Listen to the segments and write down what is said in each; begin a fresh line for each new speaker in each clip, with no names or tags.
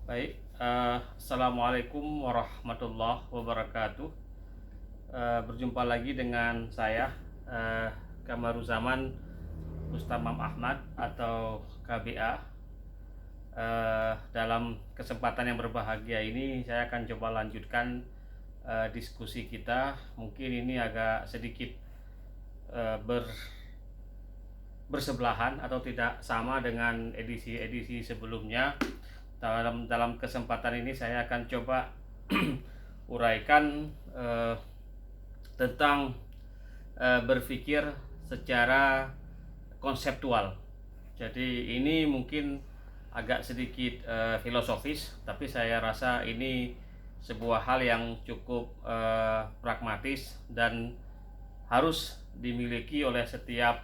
Baik, Assalamualaikum warahmatullahi wabarakatuh. Berjumpa lagi dengan saya, eh, Kamaruzaman Mustamam Ahmad atau KBA. Dalam kesempatan yang berbahagia ini, saya akan coba lanjutkan diskusi kita. Mungkin ini agak sedikit eh, ber, bersebelahan atau tidak sama dengan edisi-edisi sebelumnya. Dalam kesempatan ini saya akan coba uraikan tentang berpikir secara konseptual. Jadi ini mungkin agak sedikit filosofis, tapi saya rasa ini sebuah hal yang cukup pragmatis dan harus dimiliki oleh setiap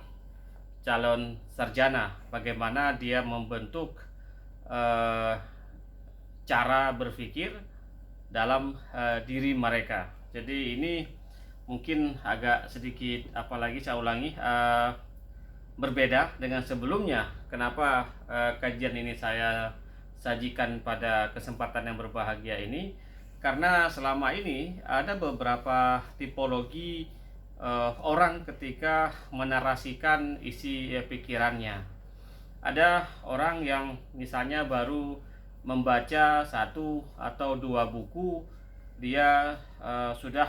calon sarjana. Bagaimana dia membentuk eh, cara berpikir dalam diri mereka. Jadi ini mungkin agak sedikit, apalagi saya ulangi, berbeda dengan sebelumnya. Kenapa kajian ini saya sajikan pada kesempatan yang berbahagia ini? Karena selama ini ada beberapa tipologi orang ketika menarasikan isi pikirannya. Ada orang yang misalnya baru membaca satu atau dua buku, dia sudah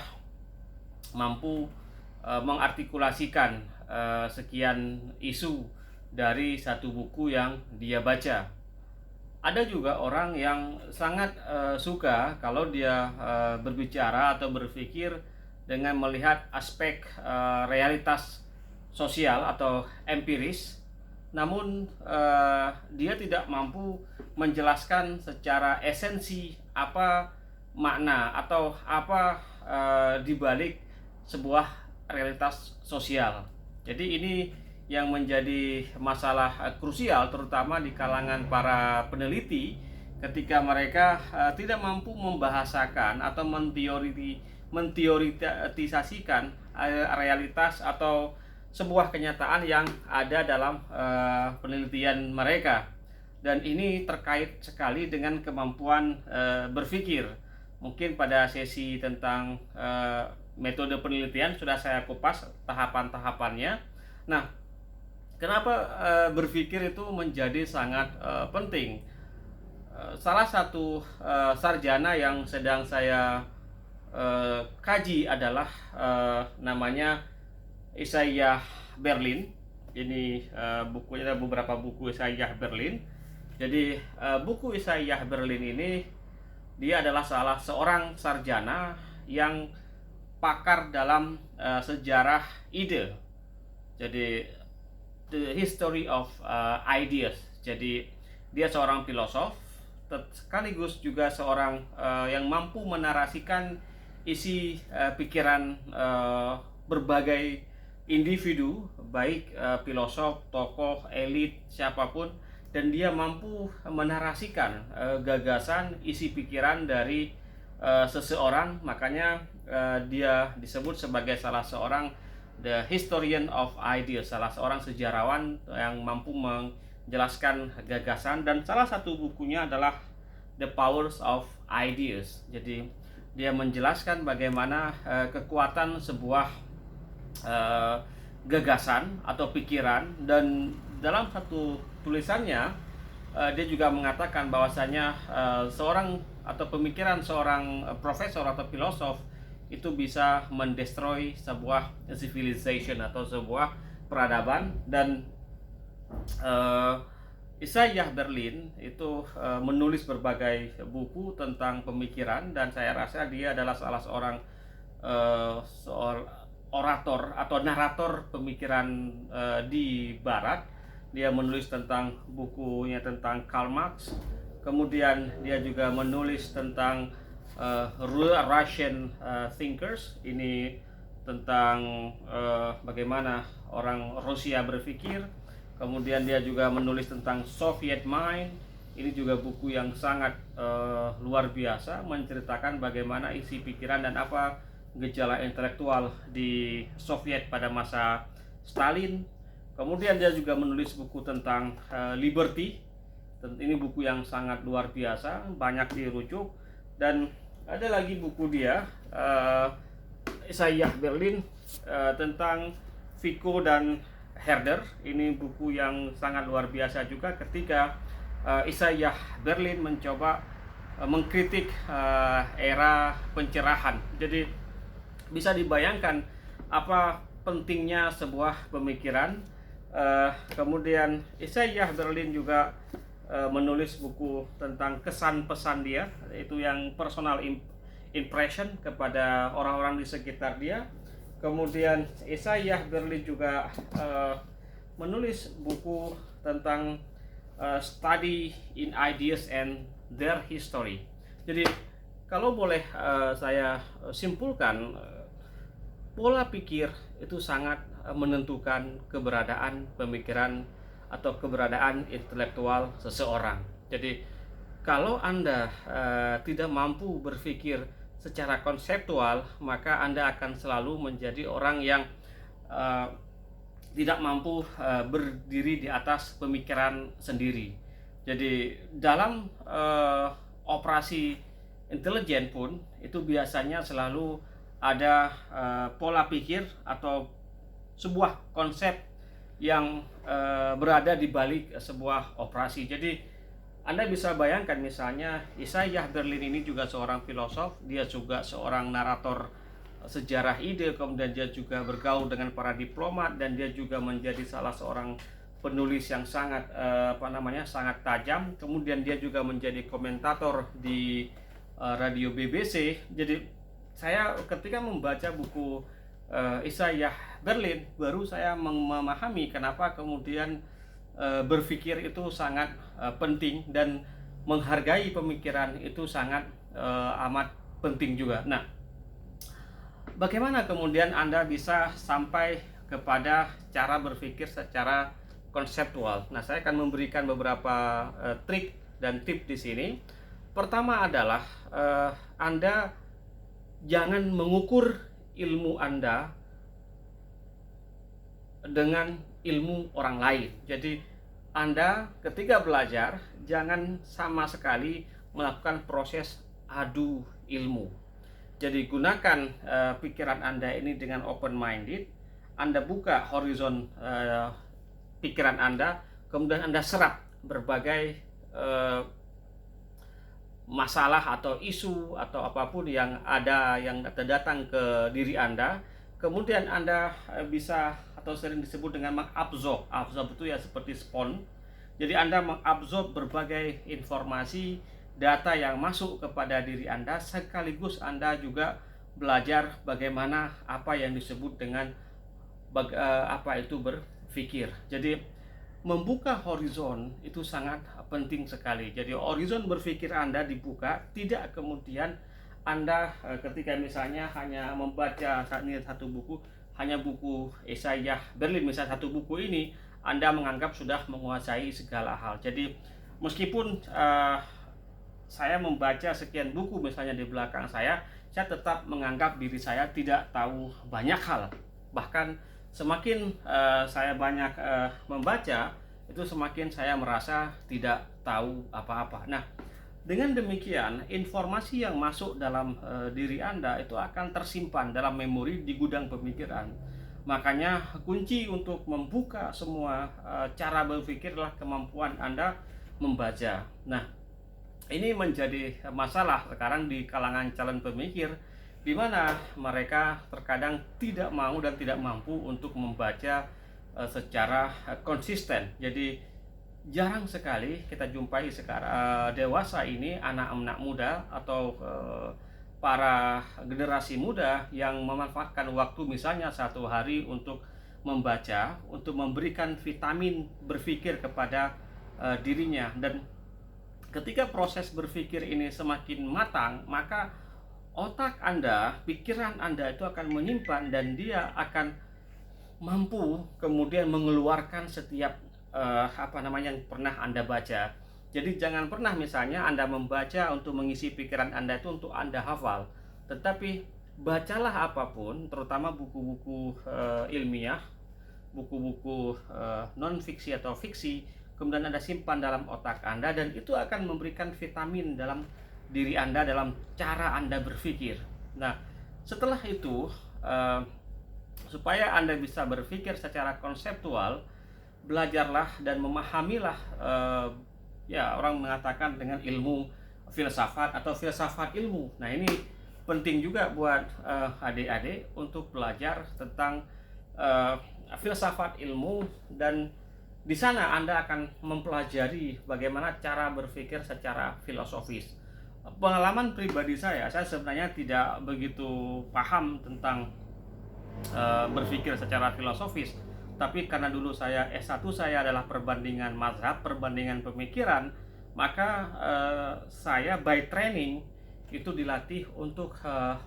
mampu mengartikulasikan sekian isu dari satu buku yang dia baca. Ada juga orang yang sangat suka kalau dia berbicara atau berpikir dengan melihat aspek realitas sosial atau empiris, namun dia tidak mampu menjelaskan secara esensi apa makna atau apa dibalik sebuah realitas sosial. Jadi ini yang menjadi masalah krusial terutama di kalangan para peneliti ketika mereka tidak mampu membahasakan atau menteoritisasikan realitas atau sebuah kenyataan yang ada dalam penelitian mereka. Dan ini terkait sekali dengan kemampuan berpikir. Mungkin pada sesi tentang metode penelitian sudah saya kupas tahapan-tahapannya. Nah, kenapa berpikir itu menjadi sangat penting? Salah satu sarjana yang sedang saya kaji adalah namanya Isaiah Berlin. Ini bukunya, ada beberapa buku Isaiah Berlin. Jadi buku Isaiah Berlin ini, dia adalah salah seorang sarjana yang pakar dalam sejarah ide. Jadi the history of ideas. Jadi dia seorang filosof sekaligus juga seorang yang mampu menarasikan isi pikiran berbagai individu, baik filosof, tokoh, elit, siapapun, dan dia mampu menarasikan gagasan, isi pikiran dari seseorang. Makanya dia disebut sebagai salah seorang the historian of ideas, salah seorang sejarawan yang mampu menjelaskan gagasan, dan salah satu bukunya adalah The Powers of Ideas. Jadi dia menjelaskan bagaimana kekuatan sebuah gagasan atau pikiran, dan dalam satu tulisannya dia juga mengatakan bahwasanya seorang atau pemikiran seorang profesor atau filosof itu bisa mendestroy sebuah civilization atau sebuah peradaban. Dan Isaiah Berlin itu menulis berbagai buku tentang pemikiran, dan saya rasa dia adalah salah seorang orator atau narator pemikiran di Barat. Dia menulis tentang bukunya tentang Karl Marx, kemudian dia juga menulis tentang Russian thinkers, ini tentang bagaimana orang Rusia berpikir. Kemudian dia juga menulis tentang Soviet Mind, ini juga buku yang sangat luar biasa, menceritakan bagaimana isi pikiran dan apa gejala intelektual di Soviet pada masa Stalin. Kemudian dia juga menulis buku tentang liberty, Ini buku yang sangat luar biasa, banyak dirujuk. Dan ada lagi buku dia, Isaiah Berlin, tentang Vico dan Herder. Ini buku yang sangat luar biasa juga ketika Isaiah Berlin mencoba mengkritik era pencerahan. Jadi bisa dibayangkan apa pentingnya sebuah pemikiran. Kemudian Isaiah Berlin juga menulis buku tentang kesan pesan dia, itu yang personal impression kepada orang-orang di sekitar dia. Kemudian Isaiah Berlin juga menulis buku tentang study in ideas and their history. Jadi kalau boleh saya simpulkan, pola pikir itu sangat menentukan keberadaan pemikiran atau keberadaan intelektual seseorang. Jadi kalau Anda tidak mampu berpikir secara konseptual, maka Anda akan selalu menjadi orang yang tidak mampu berdiri di atas pemikiran sendiri. Jadi dalam operasi intelijen pun itu biasanya selalu ada pola pikir atau sebuah konsep yang berada di balik sebuah operasi. Jadi Anda bisa bayangkan misalnya Isaiah Berlin ini juga seorang filosof, dia juga seorang narator sejarah ide, kemudian dia juga bergaul dengan para diplomat, dan dia juga menjadi salah seorang penulis yang sangat sangat tajam. Kemudian dia juga menjadi komentator di radio BBC. Jadi saya ketika membaca buku Isaiah Berlin, baru saya memahami kenapa kemudian berpikir itu sangat penting, dan menghargai pemikiran itu sangat amat penting juga. Nah, bagaimana kemudian Anda bisa sampai kepada cara berpikir secara konseptual? Nah, saya akan memberikan beberapa trik dan tips di sini. Pertama adalah Anda jangan mengukur ilmu Anda dengan ilmu orang lain. Jadi Anda ketika belajar jangan sama sekali melakukan proses adu ilmu. Jadi gunakan pikiran Anda ini dengan open minded. Anda buka horizon pikiran Anda, kemudian Anda serap berbagai masalah atau isu atau apapun yang ada yang datang ke diri Anda. Kemudian Anda bisa, atau sering disebut dengan mengabsorb. Absorb itu ya seperti spons. Jadi Anda mengabsorb berbagai informasi, data yang masuk kepada diri Anda, sekaligus Anda juga belajar bagaimana apa yang disebut dengan apa itu berpikir. Jadi membuka horizon itu sangat penting sekali. Jadi horizon berpikir Anda dibuka, tidak kemudian Anda ketika misalnya hanya membaca satu buku, hanya buku Isaiah Berlin misalnya, satu buku ini Anda menganggap sudah menguasai segala hal. Jadi meskipun saya membaca sekian buku misalnya di belakang saya tetap menganggap diri saya tidak tahu banyak hal. Bahkan semakin saya banyak membaca, itu semakin saya merasa tidak tahu apa-apa. Nah, dengan demikian informasi yang masuk dalam diri Anda itu akan tersimpan dalam memori di gudang pemikiran. Makanya kunci untuk membuka semua cara berpikir adalah kemampuan Anda membaca. Nah, ini menjadi masalah sekarang di kalangan calon pemikir, di mana mereka terkadang tidak mau dan tidak mampu untuk membaca secara konsisten. Jadi jarang sekali kita jumpai sekarang dewasa ini, anak-anak muda atau para generasi muda yang memanfaatkan waktu misalnya satu hari untuk membaca, untuk memberikan vitamin berpikir kepada dirinya. Dan ketika proses berpikir ini semakin matang, maka otak Anda, pikiran Anda itu akan menyimpan, dan dia akan mampu kemudian mengeluarkan setiap yang pernah Anda baca. Jadi jangan pernah misalnya Anda membaca untuk mengisi pikiran Anda itu untuk Anda hafal, tetapi bacalah apapun, terutama buku-buku ilmiah, buku-buku non fiksi atau fiksi, kemudian Anda simpan dalam otak Anda, dan itu akan memberikan vitamin dalam diri Anda, dalam cara Anda berpikir. Nah, setelah itu supaya Anda bisa berpikir secara konseptual, belajarlah dan memahamilah, ya orang mengatakan dengan ilmu filsafat atau filsafat ilmu. Nah, ini penting juga buat adik-adik untuk belajar tentang filsafat ilmu, dan di sana Anda akan mempelajari bagaimana cara berpikir secara filosofis. Pengalaman pribadi saya sebenarnya tidak begitu paham tentang berpikir secara filosofis, tapi karena dulu saya S1 saya adalah perbandingan mazhab, perbandingan pemikiran, maka saya by training itu dilatih untuk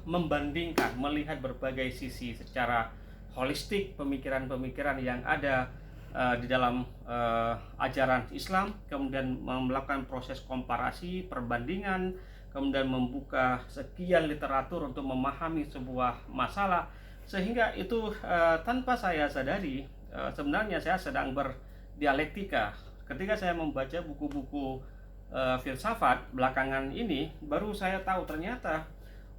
membandingkan, melihat berbagai sisi secara holistik pemikiran-pemikiran yang ada di dalam ajaran Islam, kemudian melakukan proses komparasi, perbandingan, kemudian membuka sekian literatur untuk memahami sebuah masalah, sehingga itu tanpa saya sadari sebenarnya saya sedang berdialektika. Ketika saya membaca buku-buku filsafat belakangan ini, baru saya tahu ternyata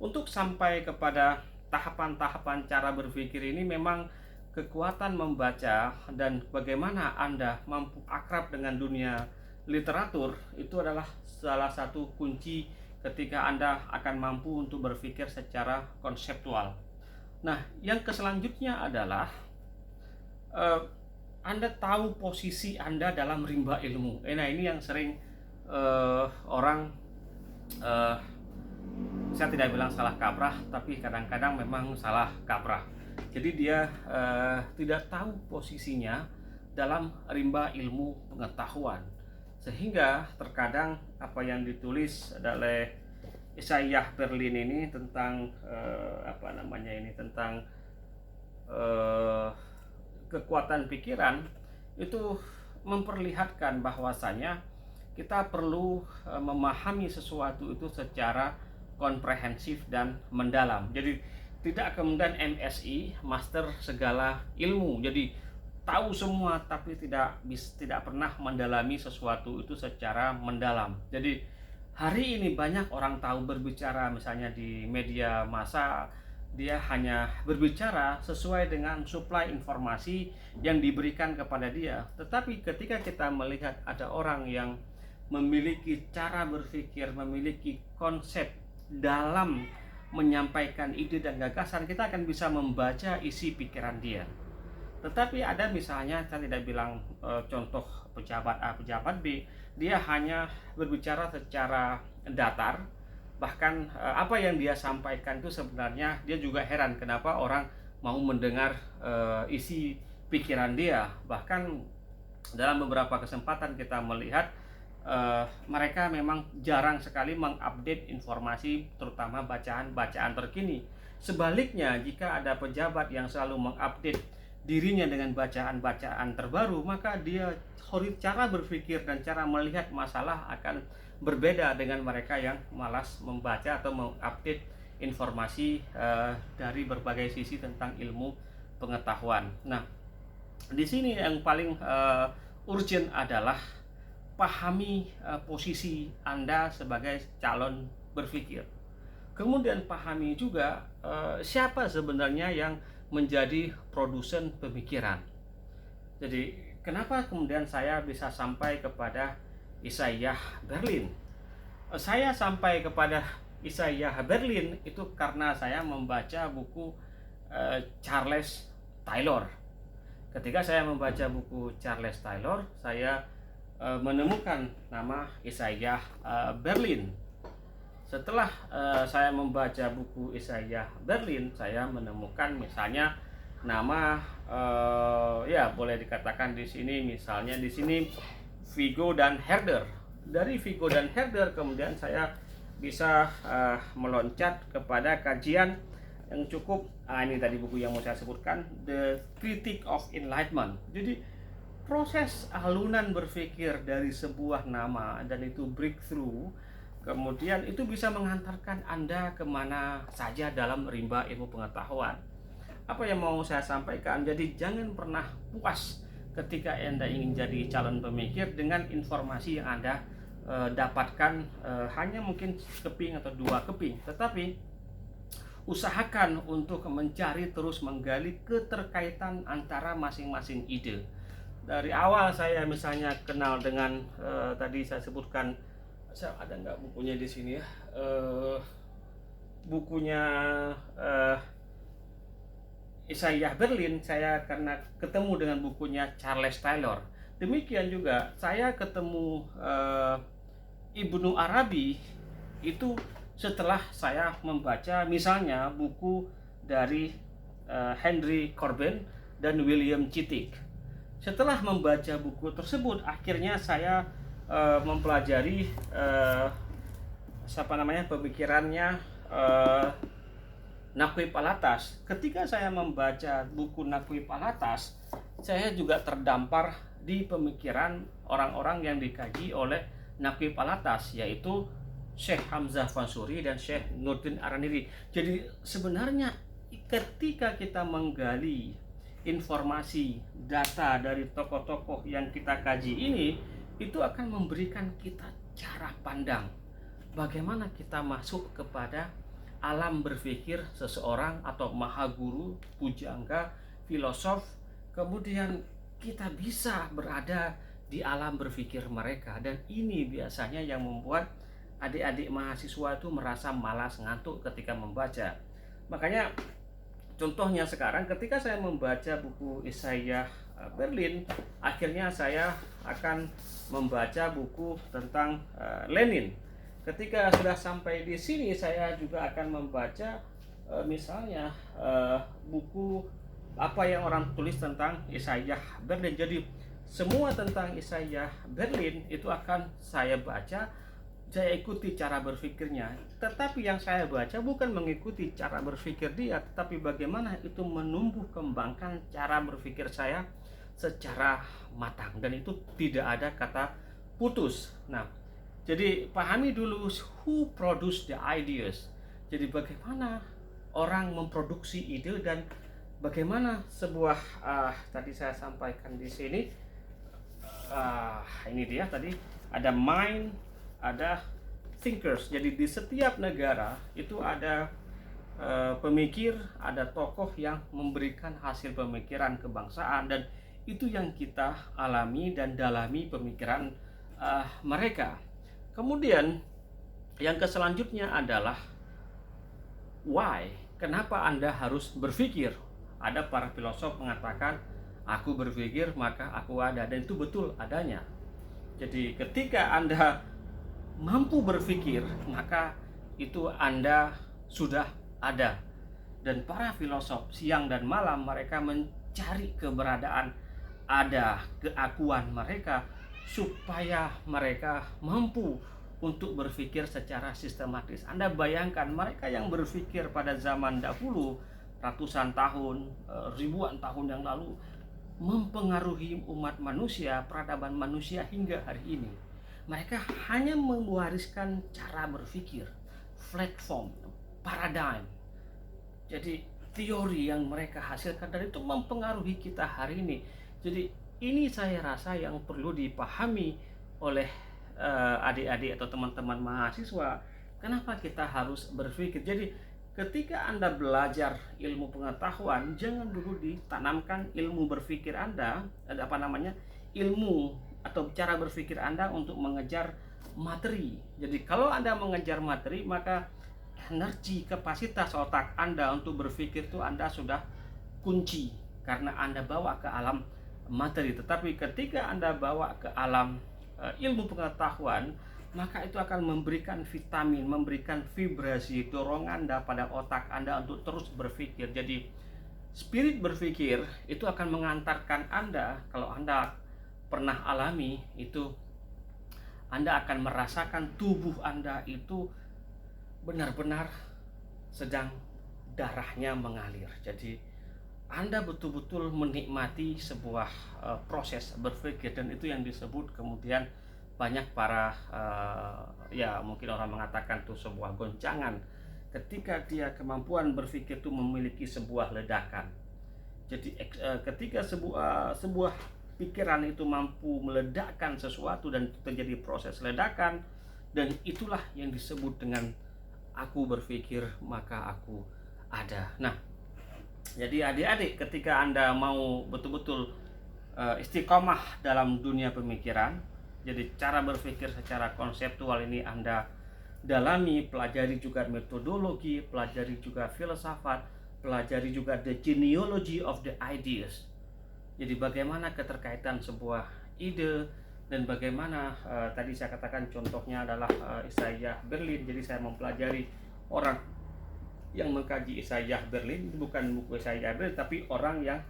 untuk sampai kepada tahapan-tahapan cara berpikir ini memang kekuatan membaca dan bagaimana Anda mampu akrab dengan dunia literatur itu adalah salah satu kunci ketika Anda akan mampu untuk berpikir secara konseptual. Nah, yang selanjutnya adalah Anda tahu posisi Anda dalam rimba ilmu. Nah, ini yang sering orang, saya tidak bilang salah kaprah, tapi kadang-kadang memang salah kaprah. Jadi dia tidak tahu posisinya dalam rimba ilmu pengetahuan, sehingga terkadang apa yang ditulis oleh Isaiah Berlin ini tentang tentang kekuatan pikiran itu memperlihatkan bahwasanya kita perlu memahami sesuatu itu secara komprehensif dan mendalam. Jadi tidak kemudian MSI, master segala ilmu, jadi tahu semua tapi tidak pernah mendalami sesuatu itu secara mendalam. Jadi hari ini banyak orang tahu berbicara misalnya di media massa, dia hanya berbicara sesuai dengan suplai informasi yang diberikan kepada dia. Tetapi ketika kita melihat ada orang yang memiliki cara berpikir, memiliki konsep dalam menyampaikan ide dan gagasan, kita akan bisa membaca isi pikiran dia. Tetapi ada misalnya, saya tidak bilang contoh pejabat A, pejabat B, dia hanya berbicara secara datar, bahkan apa yang dia sampaikan itu sebenarnya dia juga heran kenapa orang mau mendengar isi pikiran dia. Bahkan dalam beberapa kesempatan kita melihat mereka memang jarang sekali mengupdate informasi, terutama bacaan-bacaan terkini. Sebaliknya, jika ada pejabat yang selalu mengupdate dirinya dengan bacaan-bacaan terbaru, maka dia cara berpikir dan cara melihat masalah akan berbeda dengan mereka yang malas membaca atau mengupdate informasi dari berbagai sisi tentang ilmu pengetahuan. Nah, di sini yang paling urgent adalah pahami posisi Anda sebagai calon berpikir. Kemudian pahami juga siapa sebenarnya yang menjadi produsen pemikiran. Jadi kenapa kemudian saya bisa sampai kepada Isaiah Berlin? Saya sampai kepada Isaiah Berlin itu karena saya membaca buku Charles Taylor. Ketika saya membaca buku Charles Taylor, saya menemukan nama Isaiah Berlin. Setelah saya membaca buku Isaiah Berlin, saya menemukan misalnya nama ya boleh dikatakan di sini, misalnya di sini Vigo dan Herder. Dari Vigo dan Herder kemudian saya bisa meloncat kepada kajian yang cukup ini tadi buku yang mau saya sebutkan, The Critique of Enlightenment. Jadi proses alunan berpikir dari sebuah nama dan itu breakthrough, kemudian itu bisa mengantarkan Anda kemana saja dalam rimba ilmu pengetahuan. Apa yang mau saya sampaikan? Jadi jangan pernah puas ketika Anda ingin jadi calon pemikir dengan informasi yang Anda dapatkan hanya mungkin keping atau 2 keping, tetapi usahakan untuk mencari, terus menggali keterkaitan antara masing-masing ide. Dari awal saya misalnya kenal dengan tadi saya sebutkan, saya ada nggak bukunya di sini ya, bukunya Isaiah Berlin, saya karena ketemu dengan bukunya Charles Taylor. Demikian juga saya ketemu Ibnu Arabi itu setelah saya membaca misalnya buku dari Henry Corbin dan William Chittick. Setelah membaca buku tersebut, akhirnya saya mempelajari pemikirannya Naquib Al-Atas. Ketika saya membaca buku Naquib Al-Atas, saya juga terdampar di pemikiran orang-orang yang dikaji oleh Naquib Al-Atas, yaitu Syekh Hamzah Fansuri dan Syekh Nuruddin Araniri. Jadi sebenarnya ketika kita menggali informasi, data dari tokoh-tokoh yang kita kaji ini, itu akan memberikan kita cara pandang bagaimana kita masuk kepada alam berpikir seseorang atau mahaguru, pujangga, filosof. Kemudian kita bisa berada di alam berpikir mereka, dan ini biasanya yang membuat adik-adik mahasiswa itu merasa malas, ngantuk ketika membaca. Makanya contohnya sekarang ketika saya membaca buku Isaiah Berlin, akhirnya saya akan membaca buku tentang Lenin. Ketika sudah sampai di sini, saya juga akan membaca misalnya buku apa yang orang tulis tentang Isaiah Berlin. Jadi semua tentang Isaiah Berlin itu akan saya baca, saya ikuti cara berpikirnya. Tetapi yang saya baca bukan mengikuti cara berpikir dia, tetapi bagaimana itu menumbuh kembangkan cara berpikir saya secara matang, dan itu tidak ada kata putus. Nah, jadi pahami dulu who produce the ideas. Jadi bagaimana orang memproduksi ide, dan bagaimana sebuah tadi saya sampaikan di sini, ini dia tadi ada mind, ada thinkers. Jadi di setiap negara itu ada pemikir, ada tokoh yang memberikan hasil pemikiran kebangsaan, dan itu yang kita alami dan dalami pemikiran mereka. Kemudian yang selanjutnya adalah why. Kenapa Anda harus berpikir? Ada para filosof mengatakan, aku berpikir maka aku ada, dan itu betul adanya. Jadi ketika Anda mampu berpikir, maka itu Anda sudah ada. Dan para filosof siang dan malam mereka mencari keberadaan ada, keakuan mereka, supaya mereka mampu untuk berpikir secara sistematis. Anda bayangkan mereka yang berpikir pada zaman dahulu, ratusan tahun, ribuan tahun yang lalu, mempengaruhi umat manusia, peradaban manusia hingga hari ini. Mereka hanya mewariskan cara berpikir, platform, paradigm. Jadi teori yang mereka hasilkan dari itu mempengaruhi kita hari ini. Jadi ini saya rasa yang perlu dipahami oleh adik-adik atau teman-teman mahasiswa. Kenapa kita harus berpikir? Jadi ketika Anda belajar ilmu pengetahuan, jangan dulu ditanamkan ilmu berpikir Anda, ilmu atau cara berpikir Anda untuk mengejar materi. Jadi kalau Anda mengejar materi, maka energi, kapasitas otak Anda untuk berpikir itu Anda sudah kunci, karena Anda bawa ke alam materi. Tetapi ketika Anda bawa ke alam ilmu pengetahuan, maka itu akan memberikan vitamin, memberikan vibrasi, dorongan pada otak Anda untuk terus berpikir. Jadi spirit berpikir itu akan mengantarkan Anda, kalau Anda pernah alami itu, Anda akan merasakan tubuh Anda itu benar-benar sedang darahnya mengalir. Jadi Anda betul-betul menikmati sebuah proses berpikir, dan itu yang disebut kemudian banyak para mungkin orang mengatakan itu sebuah goncangan ketika dia kemampuan berpikir itu memiliki sebuah ledakan. Jadi ketika sebuah pikiran itu mampu meledakkan sesuatu dan terjadi proses ledakan, dan itulah yang disebut dengan aku berpikir maka aku ada. Nah, jadi adik-adik, ketika Anda mau betul-betul istiqomah dalam dunia pemikiran, jadi cara berpikir secara konseptual ini Anda dalami, pelajari juga metodologi, pelajari juga filsafat, pelajari juga the genealogy of the ideas. Jadi bagaimana keterkaitan sebuah ide, dan bagaimana tadi saya katakan contohnya adalah Isaiah Berlin. Jadi saya mempelajari orang yang mengkaji Isaiah Berlin, bukan buku Isaiah Berlin, tapi orang yang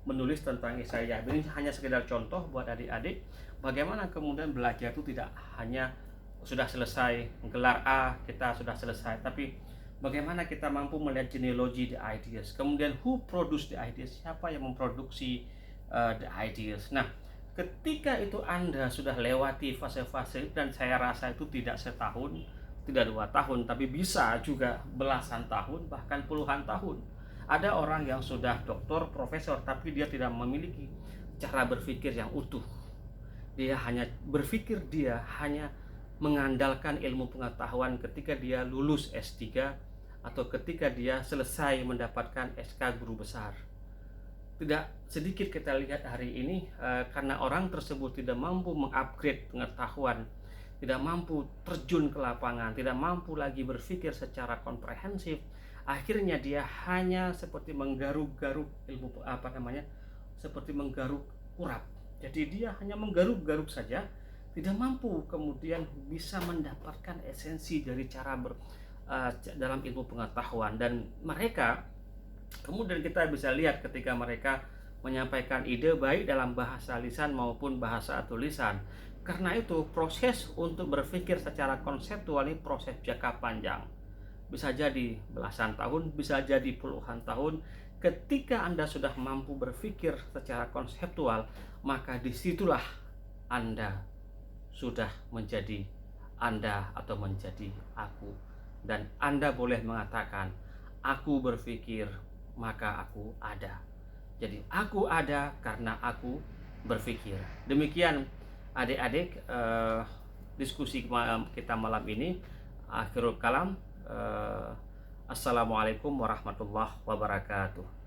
menulis tentang Isaiah Berlin. Hanya sekedar contoh buat adik-adik bagaimana kemudian belajar itu tidak hanya sudah selesai gelar A kita sudah selesai, tapi bagaimana kita mampu melihat genealogy the ideas, kemudian who produce the ideas, siapa yang memproduksi the ideas. Nah, ketika itu Anda sudah lewati fase-fase, dan saya rasa itu tidak setahun, tidak 2 tahun, tapi bisa juga belasan tahun, bahkan puluhan tahun. Ada orang yang sudah doktor, profesor, tapi dia tidak memiliki cara berpikir yang utuh. Dia hanya berpikir, dia hanya mengandalkan ilmu pengetahuan ketika dia lulus S3 atau ketika dia selesai mendapatkan SK guru besar. Tidak sedikit kita lihat hari ini karena orang tersebut tidak mampu mengupgrade pengetahuan, tidak mampu terjun ke lapangan, tidak mampu lagi berpikir secara komprehensif. Akhirnya dia hanya seperti menggaruk-garuk ilmu seperti menggaruk urap. Jadi dia hanya menggaruk-garuk saja, tidak mampu kemudian bisa mendapatkan esensi dari cara dalam ilmu pengetahuan. Dan mereka kemudian kita bisa lihat ketika mereka menyampaikan ide baik dalam bahasa lisan maupun bahasa tulisan. Karena itu proses untuk berpikir secara konseptual ini proses jangka panjang. Bisa jadi belasan tahun, bisa jadi puluhan tahun. Ketika Anda sudah mampu berpikir secara konseptual, maka disitulah Anda sudah menjadi Anda atau menjadi aku. Dan Anda boleh mengatakan, aku berpikir maka aku ada. Jadi aku ada karena aku berpikir. Demikian adik-adik diskusi kita malam ini. Akhirul kalam, assalamualaikum warahmatullahi wabarakatuh.